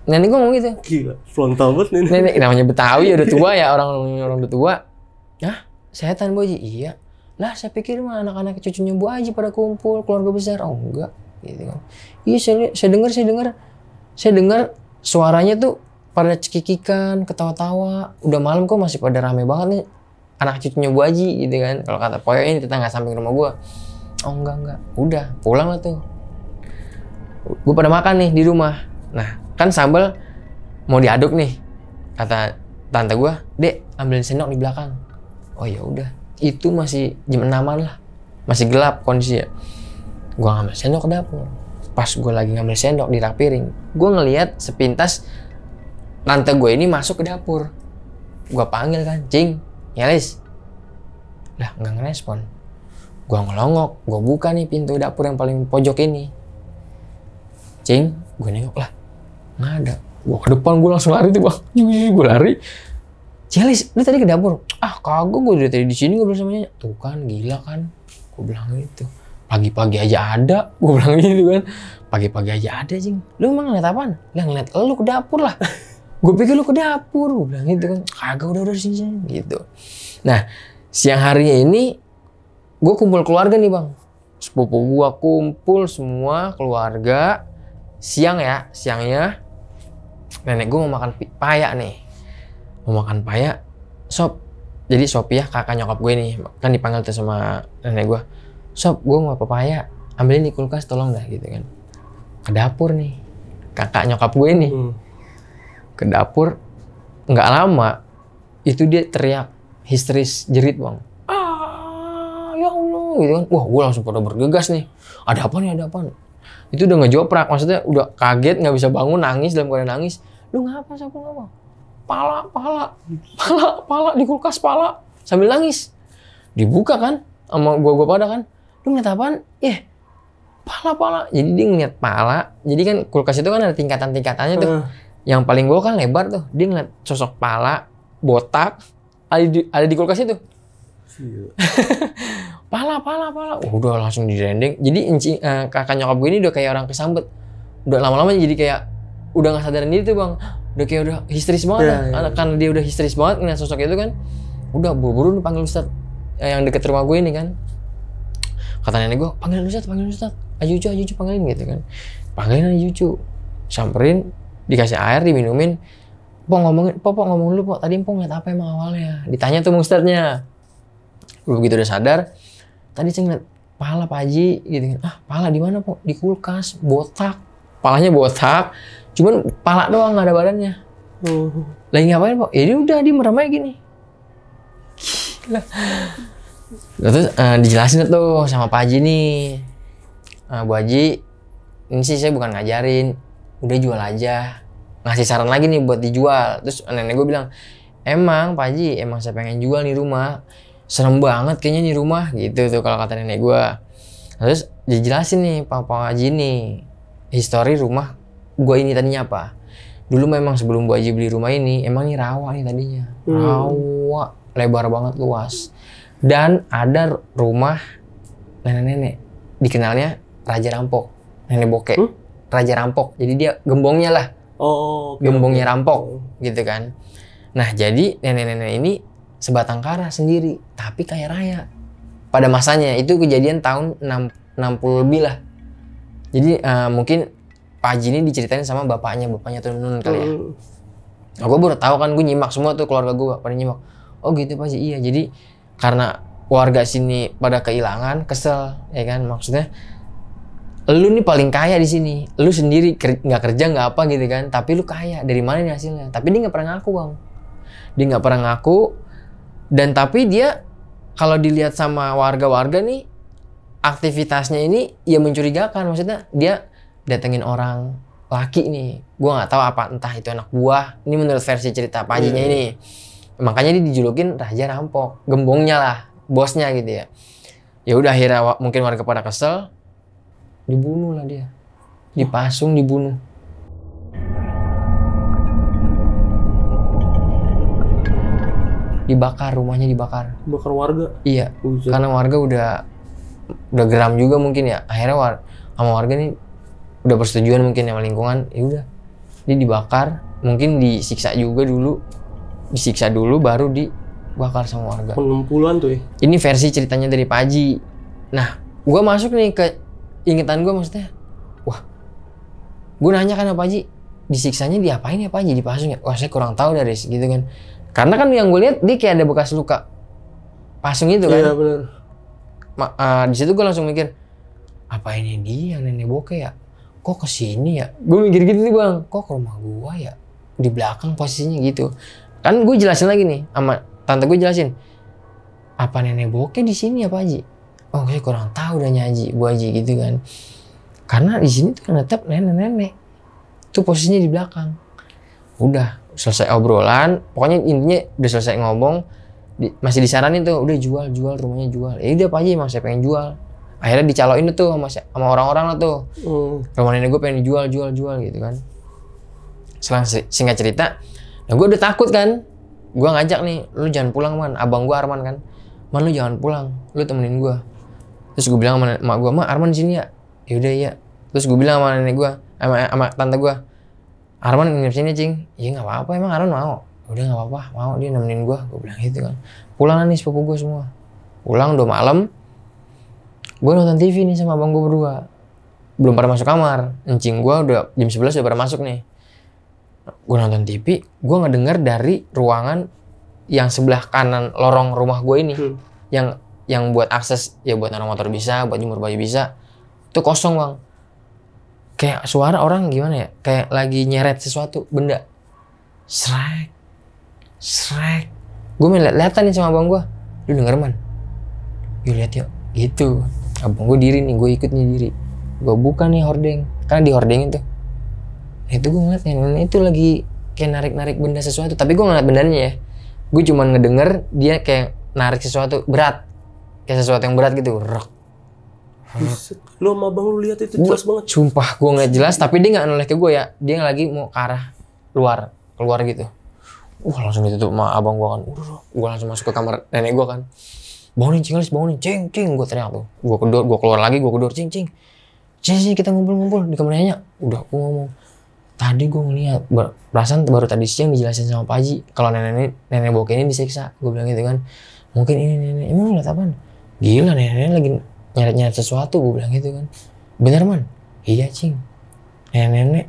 Nenek gue ngomong gitu. Gila, frontal banget nenek. Nenek namanya Betawi udah tua ya, orang udah tua. Hah? Setan Bu Haji? Iya. Lah saya pikir mah anak-anak cucunya Bu Haji pada kumpul, keluarga besar. Oh enggak, gitu kan. Iya saya dengar suaranya tuh pada cekikikan, ketawa-tawa. Udah malam kok masih pada rame banget nih anak cucunya Bu Haji gitu kan. Kalau kata Poyo ini tetangga samping rumah gua. Oh enggak. Udah, pulang lah tuh. Gua pada makan nih di rumah. Nah, kan sambal mau diaduk nih. Kata tante gua, "Dek, ambilin sendok di belakang." Oh ya udah. Itu masih jam 6-an lah. Masih gelap kondisinya. Gua ngambil sendok ke dapur. Pas gue lagi ngambil sendok di rak piring, gue ngeliat sepintas tante gue ini masuk ke dapur. Gue panggil kan, Cing, Nyalis. Lah nggak ngerespon. Gue ngelongok, gue buka nih pintu dapur yang paling pojok ini. Cing, gue nengok lah, nggak ada. Gue ke depan, gue langsung lari tuh bang. Gue lari. Nyalis, lu tadi ke dapur? Ah kagak, gue udah tadi di sini ngobrol sama Nyanya. Tuh kan, gila kan? Gue bilang gitu. Pagi-pagi aja ada, gue bilang gitu kan. Pagi-pagi aja ada, Cing. Lu emang ngeliat apaan? Lah ngeliat lu ke dapur lah. Gue pikir lu ke dapur, gue bilang gitu kan. Kagak, udah sini gitu. Nah, siang harinya ini gue kumpul keluarga nih bang. Sepupu gue kumpul semua keluarga. Siangnya nenek gue mau makan payak nih. Mau makan payak, sop. Jadi Sopiah kakak nyokap gue nih, kan dipanggil tuh sama nenek gue. Sob, gue mau pepaya, ambilin di kulkas tolong dah gitu kan. Ke dapur nih, kakak nyokap gue nih. Ke dapur, nggak lama, itu dia teriak histeris jerit bang. Ya Allah gitu kan. Wah gue langsung pada bergegas nih. Ada apa nih, ada apa? Itu udah ngejoprak, maksudnya udah kaget, nggak bisa bangun, nangis, dalam keadaan nangis. Lu ngapa, Sob, lu ngapa? Pala, di kulkas pala. Sambil nangis. Dibuka kan, sama gue pada kan. Lu ngeliat apaan? Pala. Jadi dia ngeliat pala. Jadi kan kulkas itu kan ada tingkatan-tingkatannya tuh. Yang paling bawah kan lebar tuh. Dia ngeliat sosok pala, botak, ada di kulkas itu. Pala. Udah langsung direndeng. Jadi kakak nyokap gue ini udah kayak orang kesambet. Udah lama-lama jadi kayak udah nggak sadaran diri tuh bang. Udah kayak udah histeris banget. Karena dia udah histeris banget ngeliat sosok itu kan. Udah buru-buru dipanggil Ustadz yang deket rumah gue ini kan. Kata nenek gue, panggilin Ustadz. Ayo cucu panggilin gitu kan. Panggilin aja cucu. Samperin, dikasih air, diminumin. Ngomong dulu, Pok. Tadi Pok ngeliat apa emang awalnya? Ditanya tuh Ustadznya. Begitu udah sadar, tadi saya ngeliat pala Pak Haji gitu kan. Ah, pala di mana, Pok? Di kulkas, botak. Palanya botak, cuman pala doang, nggak ada badannya. Lagi ngapain, Pok? Ya udah, dia merem aja gini. Gila. Terus dijelasin tuh sama Pak Haji nih. Bu Haji, ini sih saya bukan ngajarin, udah jual aja. Ngasih saran lagi nih buat dijual. Terus nenek gue bilang, emang Pak Haji, emang saya pengen jual nih rumah. Serem banget kayaknya nih rumah gitu tuh kalau kata nenek gue. Terus dijelasin nih Pak Haji nih, histori rumah gue ini tadinya apa. Dulu memang sebelum Bu Haji beli rumah ini, emang ini rawa nih tadinya. Rawa, lebar banget, luas. Dan ada rumah nenek-nenek, dikenalnya Raja Rampok, nenek bokek. Raja Rampok, jadi dia gembongnya lah. Oh, gembongnya rampok gitu kan. Nah jadi nenek-nenek ini sebatang kara sendiri, tapi kaya raya. Pada masanya itu kejadian tahun 60 lebih lah. Jadi mungkin Pak Haji ini diceritain sama bapaknya tuh Nun kali ya. Nah, gue baru tahu kan, gue nyimak semua tuh keluarga gue pada nyimak. Oh gitu Pak Haji, iya. Jadi karena warga sini pada kehilangan, kesel ya kan, maksudnya lu nih paling kaya di sini, lu sendiri nggak kerja nggak apa gitu kan, tapi lu kaya, dari mana nih hasilnya? Tapi dia nggak pernah ngaku bang, dia nggak pernah ngaku, dan tapi dia kalau dilihat sama warga-warga nih aktivitasnya ini ya mencurigakan, maksudnya dia datengin orang laki nih, gua nggak tahu apa, entah itu anak buah, ini menurut versi cerita Pak Hajinya ini, makanya dia dijulukin Raja Rampok, gembongnya lah, bosnya gitu ya. Ya udah akhirnya mungkin warga pada kesel. Dibunuh lah dia, dipasung, dibunuh. Dibakar, rumahnya dibakar. Bakar warga? Iya, karena warga udah geram juga mungkin ya. Akhirnya sama warga nih udah persetujuan mungkin sama lingkungan, ya udah dia dibakar, mungkin disiksa juga dulu, disiksa dulu baru dibakar sama warga. Pengumpulan tuh ya? Ini versi ceritanya dari Pak Haji. Nah, gua masuk nih ke ingetan gue, maksudnya, wah, gue nanya kan Pak Haji, disiksanya diapain ya Pak Haji, dipasung ya? Wah saya kurang tahu dari gitu kan, karena kan yang gue lihat dia kayak ada bekas luka pasung itu kan. Iya benar. Di situ gue langsung mikir, apa ini dia nenek bokeh ya? Kok kesini ya? Gue mikir gitu nih bang, kok ke rumah gue ya? Di belakang posisinya gitu. Kan gue jelasin lagi nih sama tante gue, jelasin, apa nenek bokeh di sini ya Pak Haji? Oh saya kurang tahu udah nyaji, Bu Haji gitu kan. Karena di sini tuh kan tetap nenek-nenek. Tuh posisinya di belakang. Udah selesai obrolan, pokoknya intinya udah selesai ngomong, masih disaranin tuh, udah jual rumahnya jual. Ya udah Pak Haji, emang saya pengen jual. Akhirnya dicaloin tuh sama orang-orang lah tuh. Rumah nenek gue pengen jual gitu kan. Selang singkat cerita, nah gue udah takut kan. Gue ngajak nih, lu jangan pulang man, abang gue Arman kan. Man lu jangan pulang, lu temenin gue. Terus gue bilang sama emak gue, "Ma, Arman di sini ya?" "Yaudah iya." Terus gue bilang sama nenek gue, sama tante gue, "Arman nginep sini, Cing." "Iya enggak apa-apa, emang Arman mau?" "Udah enggak apa-apa, mau dia nemenin gue." Gue bilang gitu kan. Pulang nih sepupu gue semua. Pulang udah malam. Gue nonton TV nih sama abang gue berdua. Belum pada masuk kamar. Encing gue udah jam 11 udah pada masuk nih. Gue nonton TV, gue ngedenger dari ruangan yang sebelah kanan lorong rumah gue ini. Yang buat akses, ya buat naruh motor bisa, buat jemur baju bisa, itu kosong bang. Kayak suara orang gimana ya, kayak lagi nyeret sesuatu, benda. Srek. Gue main liatan nih sama abang gue, lu denger man? Yuk lihat yuk, gitu. Abang gue diri nih, gue ikut nih diri. Gue buka nih hordeng, karena di hordengin tuh. Itu gue ngeliat nenek itu lagi kayak narik benda sesuatu, tapi gue ngeliat bendanya ya. Gue cuma ngedenger dia kayak narik sesuatu berat. Kayak sesuatu yang berat gitu. Lu sama abang lu lihat itu jelas banget. Sumpah gue ngeliat jelas, tapi dia nggak noleh ke gue ya. Dia lagi mau ke arah keluar gitu. Langsung ditutup sama abang gue kan. Gue langsung masuk ke kamar nenek gue kan. "Bangunin Cing Alis, bangunin Cing." Gue teriak tuh. Gue keluar lagi, gue kedor, Cing. Sini kita ngumpul di kamar nenek. Udah gue ngomong. Tadi gue ngeliat, perasaan baru tadi siang dijelasin sama Pak Haji kalau nenek bokeh ini disiksa. Gue bilang gitu kan. Mungkin ini nenek, emang ngeliat apaan? Gila nenek lagi nyeret sesuatu, gue bilang gitu kan. Bener man? Iya Cing. Nenek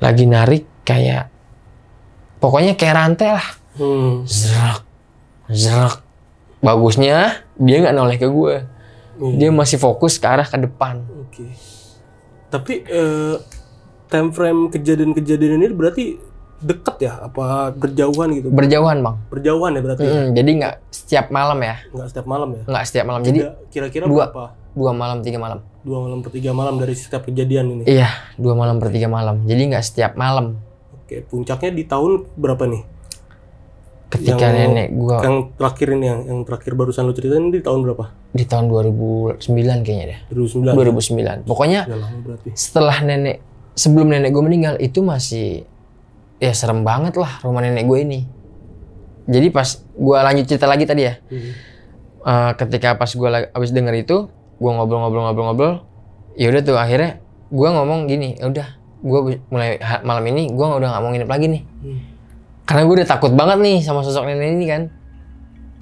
lagi narik kayak, pokoknya kayak rantai lah. Zerak. Bagusnya dia nggak noleh ke gue. Dia masih fokus ke arah ke depan. Oke. Tapi time frame kejadian ini berarti deket ya? Apa berjauhan gitu? Berjauhan bang. Berjauhan ya berarti? Jadi nggak setiap malam ya? Nggak setiap malam ya? Nggak setiap malam. Jadi kira-kira berapa? 2 malam 3 malam. 2 malam per 3 malam dari setiap kejadian ini. Iya, 2 malam per 3 malam. Jadi nggak setiap malam. Oke, puncaknya di tahun berapa nih? Ketika nenek gua Yang terakhir ini yang terakhir barusan lu ceritain di tahun berapa? di tahun 2009 kayaknya deh. 2009. 2009. Pokoknya Udah lama berarti. sebelum nenek gue meninggal itu masih ya serem banget lah rumah nenek gue ini. Jadi pas gue lanjut cerita lagi tadi ya, ketika pas gue abis denger itu, gue ngobrol, ya udah tuh akhirnya gue ngomong gini, ya udah gue mulai malam ini gue udah nggak mau nginep lagi nih, karena gue udah takut banget nih sama sosok nenek ini kan.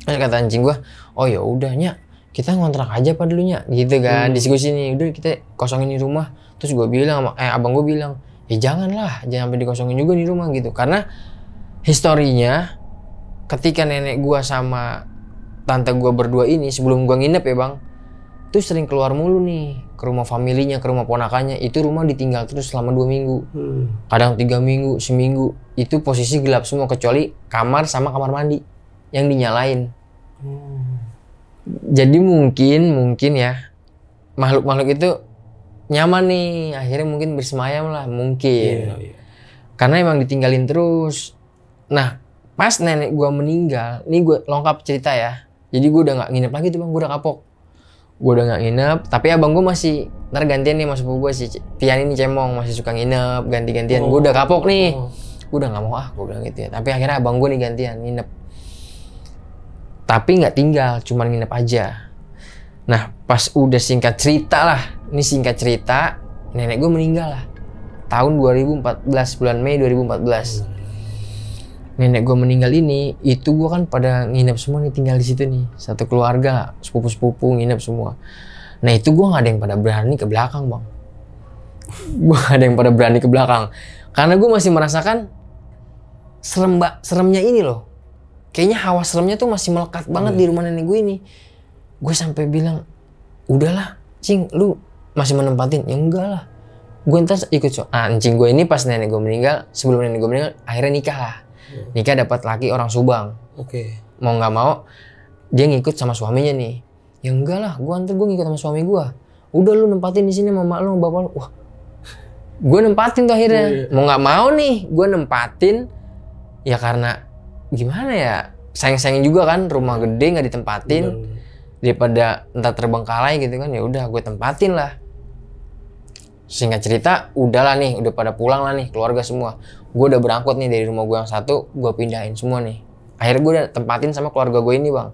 Terus kata anjing gue, oh ya udahnya kita ngontrak aja apa dulunya gitu kan, diskusi nih, udah kita kosongin di rumah. Terus gue bilang sama abang gue bilang, ya jangan sampai dikosongin juga di rumah gitu, karena historinya ketika nenek gue sama tante gue berdua ini sebelum gue nginep ya bang, tuh sering keluar mulu nih ke rumah familinya, ke rumah ponakannya. Itu rumah ditinggal terus selama 2 minggu, kadang 3 minggu, seminggu. Itu posisi gelap semua kecuali kamar sama kamar mandi yang dinyalain. Jadi mungkin ya makhluk-makhluk itu nyaman nih, akhirnya mungkin bersemayam lah mungkin. Karena emang ditinggalin terus. Nah pas nenek gue meninggal, ini gue lengkap cerita ya. Jadi gue udah nggak nginep lagi tuh bang, gue udah kapok. Gue udah nggak nginep, tapi abang gue masih ntar gantian nih, mas sepupu gue si Tian ini cemong masih suka nginep ganti-gantian. Gue udah kapok nih, gue udah nggak mau gue bilang gitu ya. Tapi akhirnya abang gue nih gantian nginep. Tapi nggak tinggal, cuma nginep aja. Nah pas udah singkat cerita, nenek gue meninggal lah. Tahun 2014, bulan Mei 2014. Nenek gue meninggal ini, itu gue kan pada nginep semua nih, tinggal di situ nih, satu keluarga, sepupu-sepupu nginep semua. Nah itu gue nggak ada yang pada berani ke belakang bang, karena gue masih merasakan seremnya ini loh. Kayaknya hawa seremnya tuh masih melekat banget di rumah nenek gue ini. Gue sampai bilang, udahlah, cing, lu masih menempatin? Ya enggak lah, gue ntar ikut anjing gue ini pas nenek gue meninggal, sebelum nenek gue meninggal, akhirnya nikah lah. Nikah dapat laki orang Subang. Mau nggak mau dia ngikut sama suaminya nih. Ya enggak lah, gue ngikut sama suami gue. Udah lu nempatin di sini sama mak lu, bapak lu. Wah, gue nempatin tuh akhirnya. Mau nggak mau nih, gue nempatin. Ya karena gimana ya, sayang-sayangin juga kan, rumah gede nggak ditempatin. Daripada entar terbengkalai gitu kan, ya udah gue tempatin lah. Singkat cerita, udahlah nih, udah pada pulang lah nih keluarga semua. Gue udah berangkut nih dari rumah gue yang satu, gue pindahin semua nih. Akhirnya gue udah tempatin sama keluarga gue ini bang.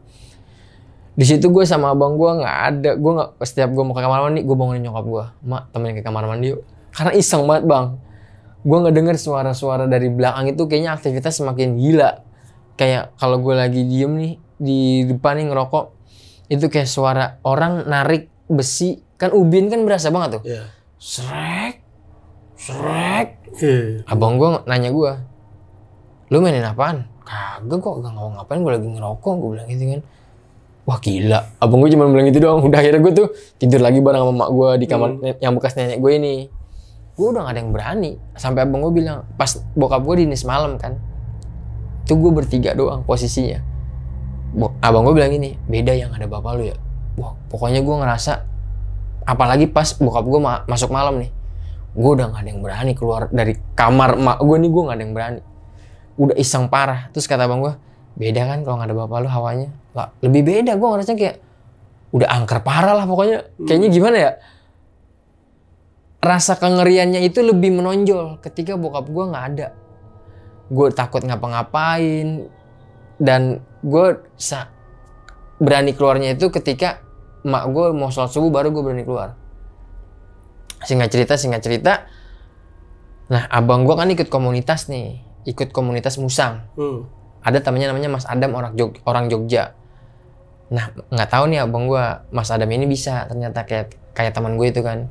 Di situ gue sama abang gue nggak ada, gue nggak, setiap gue mau ke kamar mandi, gue bangunin nyokap gue, mak temenin ke kamar mandi yuk. Karena iseng banget bang. Gue ngedenger suara-suara dari belakang itu, kayaknya aktivitas semakin gila. Kayak kalau gue lagi diem nih di depan nih ngerokok, itu kayak suara orang narik besi, kan ubin kan berasa banget tuh. Srek. Abang gue nanya gue, lu mainin apaan? Kagak kok, gak ngapain, gue lagi ngerokok, gue bilang gitu kan. Wah gila, abang gue cuma bilang gitu doang. Udah akhirnya gue tuh tidur lagi bareng sama mak gue di kamar yang bekas nenek gue ini. Gue udah gak ada yang berani. Sampai abang gue bilang, pas bokap gue dinis malam kan, itu gue bertiga doang posisinya. Abang gue bilang gini, beda yang ada bapak lu ya. Wah pokoknya gue ngerasa, apalagi pas bokap gue masuk malam nih, gue udah gak ada yang berani keluar dari kamar mak gue nih, gue gak ada yang berani. Udah iseng parah. Terus kata abang gue, beda kan kalau gak ada bapak lu hawanya? Lah, lebih beda, gue ngerasa kayak udah angker parah lah pokoknya. Kayaknya gimana ya, rasa kengeriannya itu lebih menonjol ketika bokap gue gak ada. Gue takut ngapa-ngapain, dan gue berani keluarnya itu ketika mak gue mau sholat subuh, baru gue berani keluar. Singkat cerita. Nah abang gue kan ikut komunitas musang. Ada temennya namanya Mas Adam, orang Jogja. Nah nggak tahu nih abang gue, Mas Adam ini bisa ternyata kayak teman gue itu kan.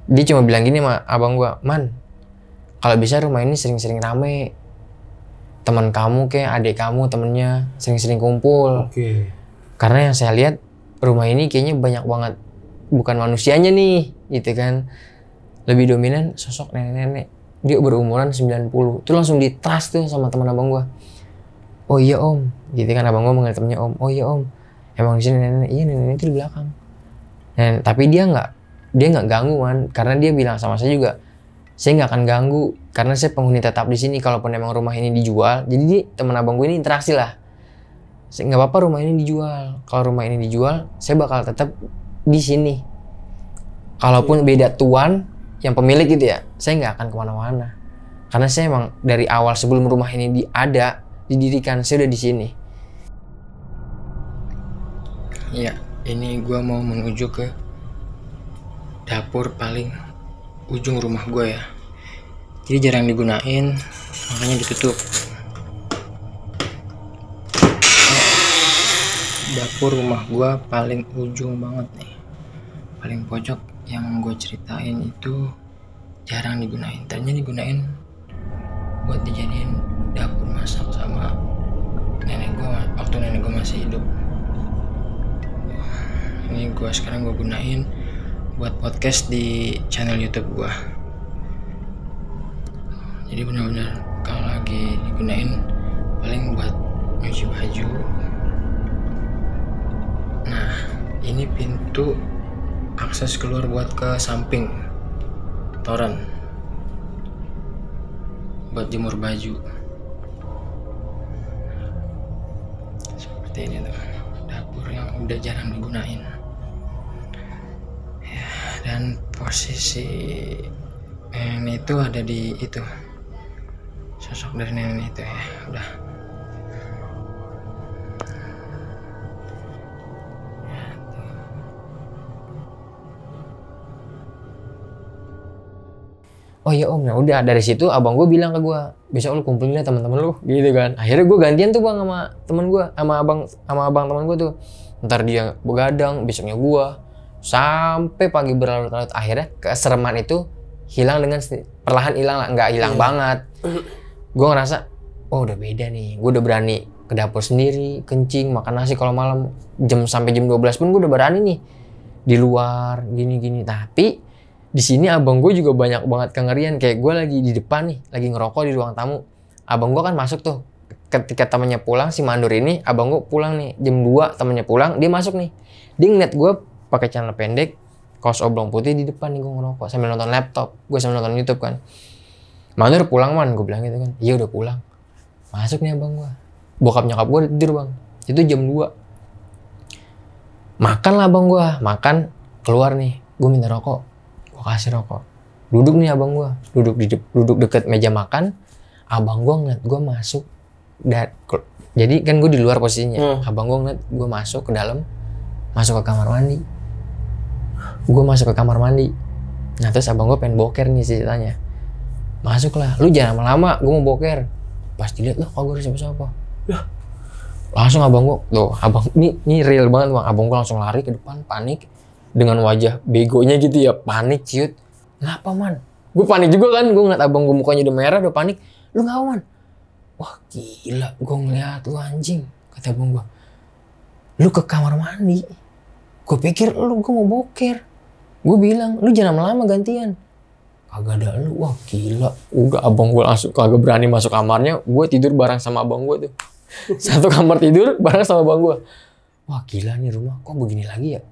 Dia cuma bilang gini sama abang gue, man, kalau bisa rumah ini sering-sering rame. Teman kamu kayak adik kamu temennya sering-sering kumpul. Karena yang saya lihat rumah ini kayaknya banyak banget bukan manusianya nih, gitu kan. Lebih dominan sosok nenek-nenek. Dia berumuran 90. Itu langsung di-trust tuh sama teman abang gua. Oh iya om, gitu kan abang gua manggil temennya om. Oh iya om, emang di sini nenek. Iya nenek itu di belakang. Dan tapi dia nggak ganggu man, karena dia bilang sama saya juga, saya nggak akan ganggu karena saya penghuni tetap di sini. Kalaupun emang rumah ini dijual, jadi dia, teman abang gue ini interaksi lah. Nggak apa-apa rumah ini dijual. Kalau rumah ini dijual, saya bakal tetap di sini. Kalaupun beda tuan yang pemilik gitu ya, saya nggak akan kemana-mana. Karena saya emang dari awal sebelum rumah ini didirikan, saya udah di sini. Ya, ini gue mau menuju ke dapur paling ujung rumah gue ya. Jadi jarang digunain, makanya ditutup. Dapur rumah gue paling ujung banget nih, paling pojok. Yang gue ceritain itu jarang digunain. Ternyata digunain buat dijadiin dapur masak sama nenek gue waktu nenek gue masih hidup. Ini sekarang gue gunain buat podcast di channel YouTube gue. Jadi benar-benar kalau lagi digunain paling buat nyuci baju. Nah, ini pintu akses keluar buat ke samping toren buat jemur baju. Seperti ini tuh, dapur yang udah jarang digunain. Ya, dan posisi nenek itu ada di itu, sosok dari nenek itu ya udah. Oh iya om, nah udah dari situ abang gue bilang ke gue, besok lu kumpulin deh teman-teman lu, gitu kan. Akhirnya gue gantian tuh bang sama temen gue, sama abang teman gue tuh. Ntar dia begadang, besoknya gue, sampai pagi berlarut-larut. Akhirnya kesereman itu hilang dengan perlahan hilang lah, nggak hilang banget. Gue ngerasa, oh udah beda nih, gue udah berani ke dapur sendiri, kencing, makan nasi kalau malam sampai jam 12 pun gue udah berani nih di luar gini-gini. Tapi di sini abang gue juga banyak banget kengerian. Kayak gue lagi di depan nih, lagi ngerokok di ruang tamu. Abang gue kan masuk tuh. Ketika temennya pulang, si Mandur ini, abang gue pulang nih. Jam 2 temennya pulang, dia masuk nih. Dia ngeliat gue pakai celana pendek, kaos oblong putih di depan nih gue ngerokok. Sambil nonton laptop. Gue sambil nonton YouTube kan. Mandur pulang man, gue bilang gitu kan. Iya udah pulang. Masuk nih abang gue. Bokap nyokap gue tidur bang. Itu jam 2. Makan lah abang gue. Makan, keluar nih. Gue minta rokok. Kasih rokok, duduk nih abang gue, duduk deket meja makan. Abang gue ngeliat gue masuk, jadi kan gue di luar posisinya. Abang gue ngeliat gue masuk ke dalam, masuk ke kamar mandi. Gue masuk ke kamar mandi. Nah terus abang gue pengen boker nih ceritanya. Masuklah, lu jangan lama-lama, gue mau boker. Pas dilihat, loh kok gue ada siapa-siapa. Langsung abang gue, tuh abang ini real banget bang. Abang gue langsung lari ke depan, panik. Dengan wajah begonya gitu ya, panik ciut. Kenapa man? Gue panik juga kan, gue ngeliat abang gue mukanya udah merah, udah panik. Lu ngapa man? Wah gila, gue ngeliat lu anjing, kata abang gue. Lu ke kamar mandi. Gue pikir gue mau boker. Gue bilang, lu jangan lama gantian. Kagak ada lu, wah gila. Udah abang gue langsung kagak berani masuk kamarnya. Gue tidur bareng sama abang gue tuh. Satu kamar tidur bareng sama abang gue. Wah gila nih rumah, kok begini lagi ya?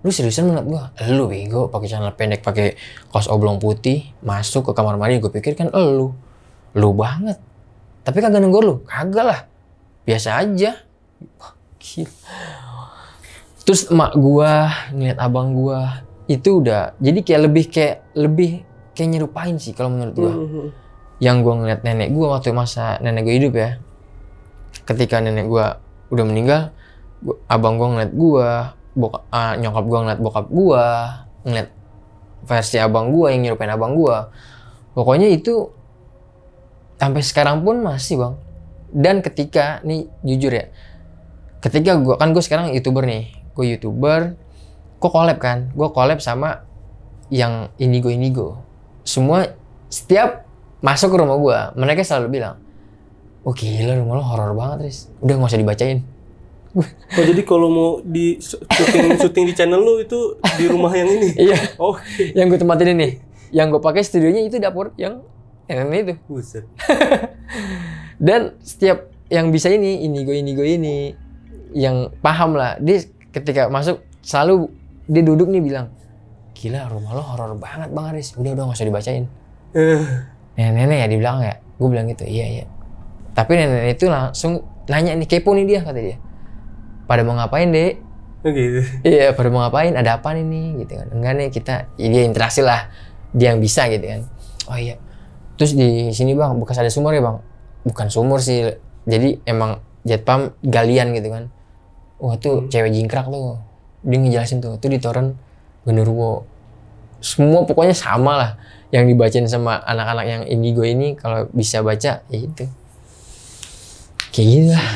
Lu seriusan menurut gua? Lu bego, pakai celana pendek, pakai kaos oblong putih, masuk ke kamar mandi. Gue pikir kan lu banget. Tapi kagak nenggor lu, kagak lah, biasa aja. Wah, gila. Terus emak gua ngeliat abang gua itu udah, jadi kayak lebih kayak nyerupain sih kalau menurut gua. Yang gua ngeliat nenek gua waktu masa nenek gua hidup ya. Ketika nenek gua udah meninggal, abang gua ngeliat gua. Nyokap gue ngeliat bokap gue, ngeliat versi abang gue yang nyerupain abang gue. Pokoknya itu sampai sekarang pun masih bang. Dan ketika nih jujur ya, ketika gue sekarang YouTuber nih, gue YouTuber, gue collab kan, gue collab sama yang Indigo. Semua setiap masuk ke rumah gue, mereka selalu bilang, oh gila rumah lo horor banget Riz, udah gak usah dibacain. Oh jadi kalau mau di syuting di channel lu itu di rumah yang ini? Iya. Oh. Yang gue tempatin ini, yang gue pakai studionya itu dapur yang itu. Buset. Dan setiap yang bisa Indigo ini, yang paham lah, dia ketika masuk selalu Dia duduk nih bilang, gila rumah lo horor banget Bang Aris. Udah nggak usah dibacain. Nenek-nenek ya di belakang ya. Gue bilang gitu, iya. Tapi nenek itu langsung nanya nih, kepo nih dia, kata dia. Pada mau ngapain dek? Gitu. Iya, pada mau ngapain? Ada apa nih? Gitu kan. Enggak nih, kita dia interaksi lah. Dia yang bisa gitu kan. Oh iya. Terus di sini Bang, bekas ada sumur ya Bang? Bukan sumur sih. Jadi emang jet pump galian gitu kan. Wah tuh cewek jingkrak tuh. Dia ngejelasin tuh di Toren Genderuwo. Semua pokoknya sama lah. Yang dibacain sama anak-anak yang indigo ini, kalau bisa baca, ya itu. Kayak gitu lah.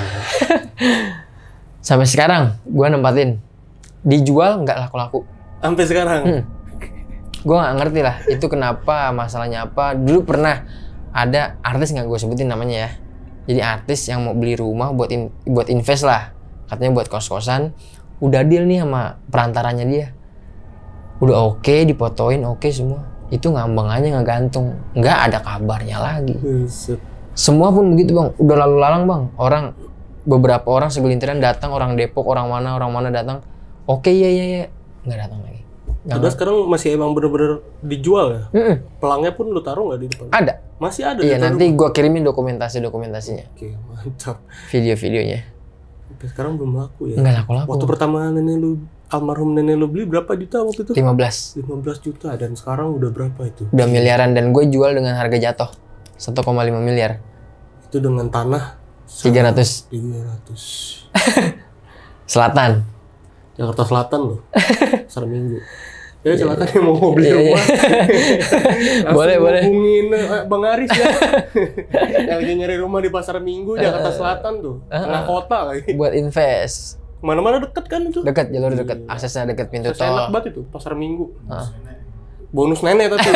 Sampai sekarang gue nempatin. Dijual nggak laku-laku. Sampai sekarang? Gue nggak ngerti lah itu kenapa, masalahnya apa. Dulu pernah ada artis, nggak gue sebutin namanya ya. Jadi artis yang mau beli rumah buat invest lah. Katanya buat kos-kosan. Udah deal nih sama perantaranya dia. Udah oke, dipotoin oke semua. Itu ngambang aja, nggak gantung. Nggak ada kabarnya lagi. Semua pun begitu Bang. Udah lalu lalang Bang. Beberapa orang segelintiran datang, orang Depok, orang mana datang. Oke, iya. Nggak datang lagi. Udah sekarang masih emang bener-bener dijual ya? Pelangnya pun lu taruh nggak di depan? Ada. Masih ada? Iya, nanti gua kirimin dokumentasinya. Oke, mantap. Video-videonya. Sampai sekarang belum laku ya? Nggak laku-laku. Waktu pertama almarhum nenek lu beli berapa juta waktu itu? 15 juta, dan sekarang udah berapa itu? Udah miliaran, dan gue jual dengan harga jatuh 1,5 miliar. Itu dengan tanah 300. Selatan. Jakarta Selatan loh. Pasar Minggu. Ya silakan yang mau beli rumah. Boleh. Hubungin Bang Aris ya. Yang lagi nyari rumah di Pasar Minggu, Jakarta Selatan tuh. Tengah kota lagi. Buat invest. Mana-mana deket kan itu? Dekat, jalur dekat. Aksesnya dekat, pintu tol. Enak banget itu, Pasar Minggu. Bonus nenek tapi.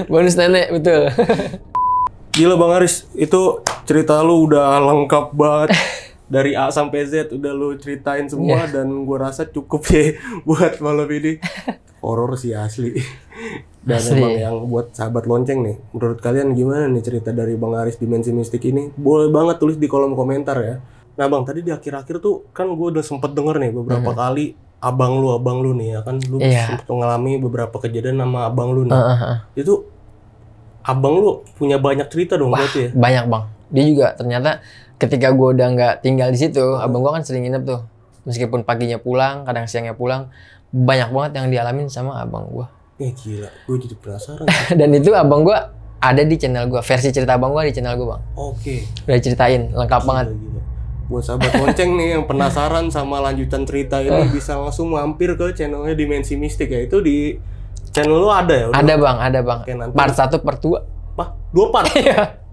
Bonus nenek, betul. Gila Bang Aris, itu cerita lu udah lengkap banget. Dari A sampai Z udah lu ceritain semua, dan gua rasa cukup ya buat malam ini. Horor sih asli. Dan asli. Emang yang buat sahabat lonceng nih, menurut kalian gimana nih cerita dari Bang Aris Dimensi Mistik ini? Boleh banget tulis di kolom komentar ya. Nah Bang, tadi di akhir-akhir tuh kan gue udah sempet denger nih beberapa kali abang lu nih ya kan, lu sempet ngalami beberapa kejadian sama abang lu nih. Itu abang lu punya banyak cerita dong berarti ya? Banyak Bang. Dia juga ternyata ketika gue udah nggak tinggal di situ, abang gue kan sering nginep tuh. Meskipun paginya pulang, kadang siangnya pulang, banyak banget yang dialamin sama abang gue. Gila, gue jadi penasaran. Dan itu abang gue ada di channel gue, versi cerita abang gue di channel gue Bang. Oke. Udah ceritain, lengkap banget. Gila. Buat sahabat lonceng nih yang penasaran sama lanjutan cerita ini, bisa langsung mampir ke channelnya Dimensi Mistik ya. Itu di channel lu ada ya? Ada Bang. Oke, nanti Part 1, part 2. Wah, 2 part?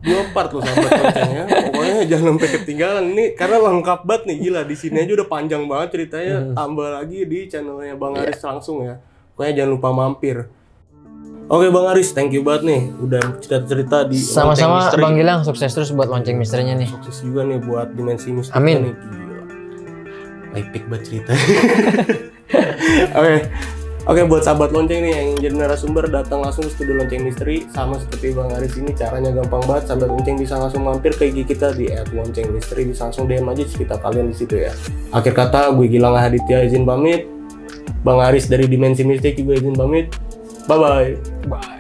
2 part loh sahabat lonceng ya. Pokoknya jangan sampai ketinggalan ini karena lengkap banget nih, gila. Di sini aja udah panjang banget ceritanya, tambah lagi di channelnya Bang Aris langsung ya. Pokoknya jangan lupa mampir. Oke Bang Aris, thank you banget nih udah cerita-cerita di sama-sama Bang Gilang, sukses terus buat lonceng misterinya nih. Sukses juga nih buat Dimensi Mistik. Amin. Nih, gila. Epic banget cerita. Oke, buat sahabat lonceng nih yang jadi narasumber, datang langsung ke studio Lonceng Misteri. Sama seperti Bang Aris ini, caranya gampang banget. Sahabat lonceng bisa langsung mampir ke IG kita di @loncengmisteri, bisa langsung DM aja cerita kalian di situ ya. Akhir kata, gue Gilang Aditya izin pamit. Bang Aris dari Dimensi Mistik juga izin pamit. Bye-bye. Bye.